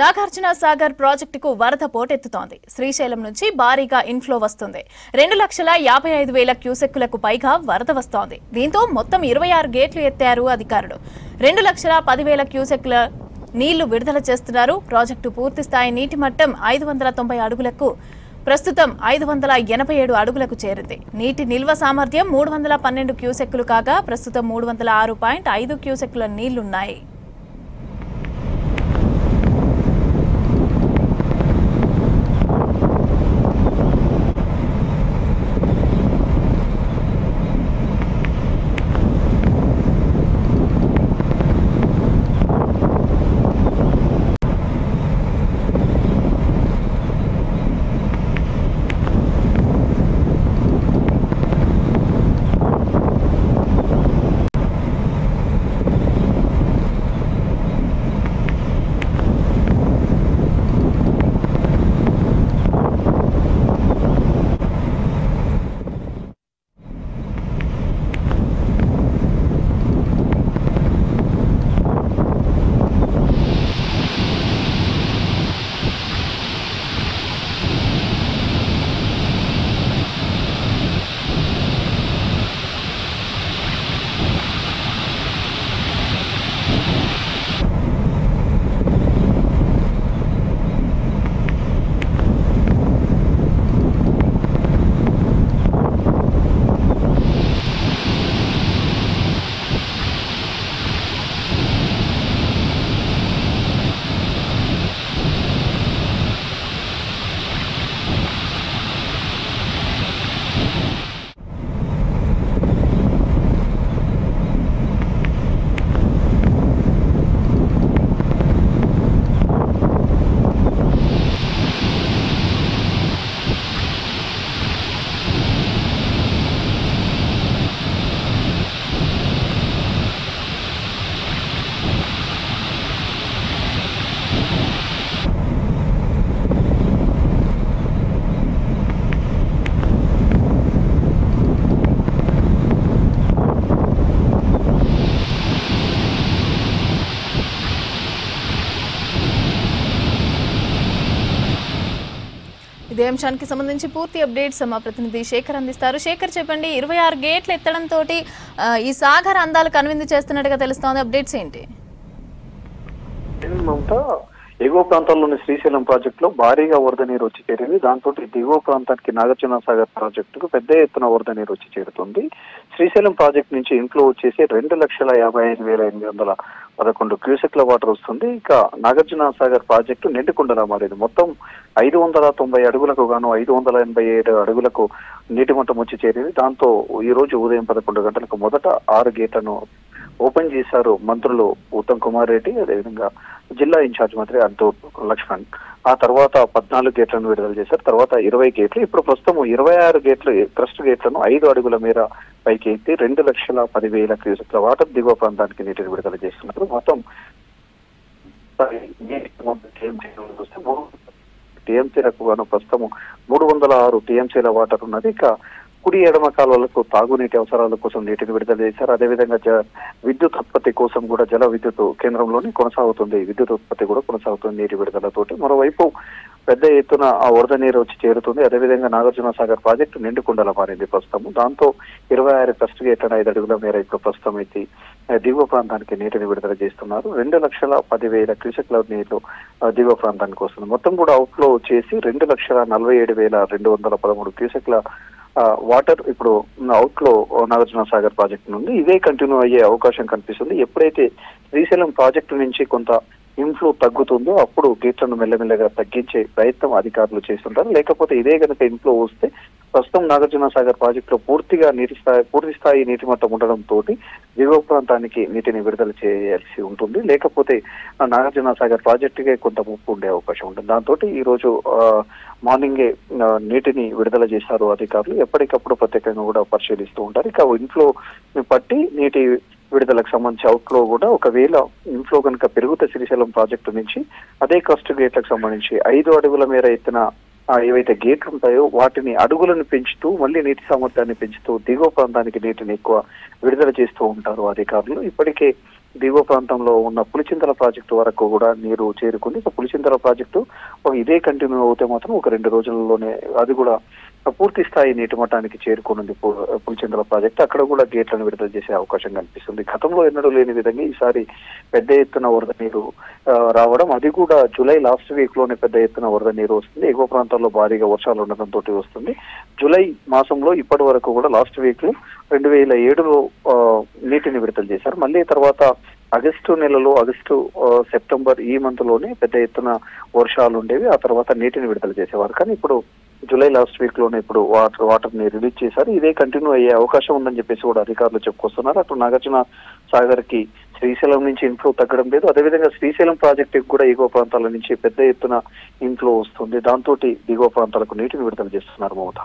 నాగార్జున సాగర్ ప్రాజెక్టుకు వరద పోటెత్తుతోంది. శ్రీశైలం నుంచి భారీగా ఇన్ఫ్లో వస్తుంది. 2,55,000 క్యూసెక్కులకు పైగా వరద వస్తోంది. దీంతో మొత్తం 26 గేట్లు ఎత్తారు అధికారులు. 2,10,000 క్యూసెక్కుల నీళ్లు విడుదల చేస్తున్నారు. ప్రాజెక్టు పూర్తి స్థాయి నీటి మట్టం 590 అడుగులకు ప్రస్తుతం 587 అడుగులకు చేరింది. నీటి నిల్వ సామర్థ్యం 312 క్యూసెక్కులు కాగా ప్రస్తుతం 306.5 క్యూసెక్కుల నీళ్లున్నాయి. ఇదే అంశానికి సంబంధించి పూర్తి అప్డేట్స్ మా ప్రతినిధి శేఖర్ అందిస్తారు. శేఖర్, చెప్పండి, 26 గేట్లు ఎత్తడంతో ఈ సాగర్ అందాలు కనువిందు చేస్తున్నట్టుగా తెలుస్తోంది. అప్డేట్స్ ఏంటి? ఎగువ ప్రాంతాల్లోని శ్రీశైలం ప్రాజెక్టులో భారీగా వరద నీరు వచ్చి చేరింది. దాంతో దిగువ ప్రాంతానికి నాగార్జున సాగర్ ప్రాజెక్టుకు పెద్ద ఎత్తున వరద నీరు వచ్చి చేరుతుంది. శ్రీశైలం ప్రాజెక్టు నుంచి ఇన్ఫ్లో వచ్చేసి 2,55,811 క్యూసెక్ల వాటర్ వస్తుంది. ఇక నాగార్జున సాగర్ ప్రాజెక్టు నిండుకుండలా మారింది. మొత్తం 590 అడుగులకు గాను 587 అడుగులకు నీటి మట్టం వచ్చి చేరింది. దాంతో ఈ రోజు ఉదయం 11 గంటలకు మొదట 6 గేట్లను ఓపెన్ చేశారు మంత్రులు ఉత్తమ్ కుమార్ రెడ్డి, అదేవిధంగా జిల్లా ఇన్ఛార్జ్ మంత్రి అద్దూర్ లక్ష్మణ్. ఆ తర్వాత 14 గేట్లను విడుదల చేశారు. తర్వాత 20 గేట్లు, ఇప్పుడు ప్రస్తుతం 26 గేట్లు క్రస్ట్ గేట్లను 5 అడుగుల మేర పైకి ఎత్తి 2,10,000 క్యూసెక్ల వాటర్ దిగువ ప్రాంతానికి నీటిని విడుదల చేస్తున్నారు. మొత్తం టీఎంసీలకు గాను ప్రస్తుతం 306 టీఎంసీల వాటర్ ఉన్నది. ఇక కుడి ఎడమ కాలువలకు తాగునీటి అవసరాల కోసం నీటిని విడుదల చేశారు. అదేవిధంగా విద్యుత్ ఉత్పత్తి కోసం కూడా జల విద్యుత్ కేంద్రంలోనే కొనసాగుతుంది. విద్యుత్ ఉత్పత్తి కూడా కొనసాగుతుంది నీటి విడుదలతోటి. మరోవైపు పెద్ద ఎత్తున ఆ వరద నీరు వచ్చి చేరుతుంది. అదేవిధంగా నాగార్జున సాగర్ ప్రాజెక్టు నిండుకుండలా మారింది ప్రస్తుతం. దాంతో 26 క్రస్ట్ గేట్లను 5 అడుగుల మేర ఇప్పుడు ప్రస్తుతం అయితే దిగువ ప్రాంతానికి నీటిని విడుదల చేస్తున్నారు. 2,10,000 క్యూసెక్ల నీళ్లు దిగువ ప్రాంతానికి వస్తుంది. మొత్తం కూడా అవుట్ఫ్లో వచ్చేసి 2,47,213 క్యూసెక్ల వాటర్ ఇప్పుడు అవుట్లో నాగార్జున సాగర్ ప్రాజెక్టు నుండి ఇదే కంటిన్యూ అయ్యే అవకాశం కనిపిస్తుంది. ఎప్పుడైతే శ్రీశైలం ప్రాజెక్టు నుంచి కొంత ఇన్ఫ్లో తగ్గుతుందో అప్పుడు గేట్లను మెల్లమెల్లగా తగ్గించే ప్రయత్నం అధికారులు చేస్తుంటారు. లేకపోతే ఇదే కనుక ఇన్ఫ్లో వస్తే ప్రస్తుతం నాగార్జున సాగర్ ప్రాజెక్టులో పూర్తి స్థాయి నీటి మట్టం ఉండడంతో దిగువ ప్రాంతానికి నీటిని విడుదల చేయాల్సి ఉంటుంది. లేకపోతే నాగార్జున సాగర్ ప్రాజెక్టుకే కొంత ముప్పు ఉండే అవకాశం ఉంటుంది. దాంతో ఈ రోజు మార్నింగే నీటిని విడుదల చేశారు అధికారులు. ఎప్పటికప్పుడు ప్రత్యేకంగా కూడా పరిశీలిస్తూ ఉంటారు. ఇక ఇన్ఫ్లో పట్టి నీటి విడుదలకు సంబంధించి అవుట్లో కూడా ఒకవేళ ఇన్ఫ్లో కనుక పెరుగుతే శ్రీశైలం ప్రాజెక్టు నుంచి అదే క్రస్ట్ గేట్లకు సంబంధించి 5 అడుగుల మేర ఎత్తిన ఏవైతే గేట్లు ఉంటాయో వాటిని అడుగులను పెంచుతూ మళ్ళీ నీటి సామర్థ్యాన్ని పెంచుతూ దిగువ ప్రాంతానికి నీటిని ఎక్కువ విడుదల చేస్తూ ఉంటారు అధికారులు. ఇప్పటికే దిగువ ప్రాంతంలో ఉన్న పులిచింతల ప్రాజెక్టు వరకు కూడా నీరు చేరుకుంది. ఇక పులిచింతల ప్రాజెక్టు ఇదే కంటిన్యూ అవుతే మాత్రం ఒక 2 రోజుల్లోనే అది కూడా పూర్తి స్థాయి నీటి మట్టానికి చేరుకోనుంది పులిచింతల ప్రాజెక్టు. అక్కడ కూడా గేట్లను విడుదల చేసే అవకాశం కనిపిస్తుంది. గతంలో ఎన్నడూ లేని విధంగా ఈసారి పెద్ద ఎత్తున వరద నీరు రావడం, అది కూడా జూలై లాస్ట్ వీక్ లోనే పెద్ద ఎత్తున వరద నీరు వస్తుంది. ఎగువ ప్రాంతాల్లో భారీగా వర్షాలు ఉండడంతో వస్తుంది. జూలై మాసంలో ఇప్పటి వరకు కూడా లాస్ట్ వీక్ లో 2007లో నీటిని విడుదల చేశారు. మళ్ళీ తర్వాత ఆగస్టు నెలలో సెప్టెంబర్ ఈ మంత్ లోనే పెద్ద ఎత్తున వర్షాలు ఉండేవి. ఆ తర్వాత నీటిని విడుదల చేసేవారు. కానీ ఇప్పుడు జూలై లాస్ట్ వీక్ లోనే ఇప్పుడు వాటర్ ని రిలీజ్ చేశారు. ఇదే కంటిన్యూ అయ్యే అవకాశం ఉందని చెప్పేసి కూడా అధికారులు చెప్పుకొస్తున్నారు. అటు నాగార్జున సాగర్ కి శ్రీశైలం నుంచి ఇన్ఫ్లో తగ్గడం లేదు. అదేవిధంగా శ్రీశైలం ప్రాజెక్టు కూడా ఎగువ ప్రాంతాల నుంచి పెద్ద ఎత్తున ఇన్ఫ్లో వస్తుంది. దాంతో దిగువ ప్రాంతాలకు నీటిని విడుదల చేస్తున్నారు మమత.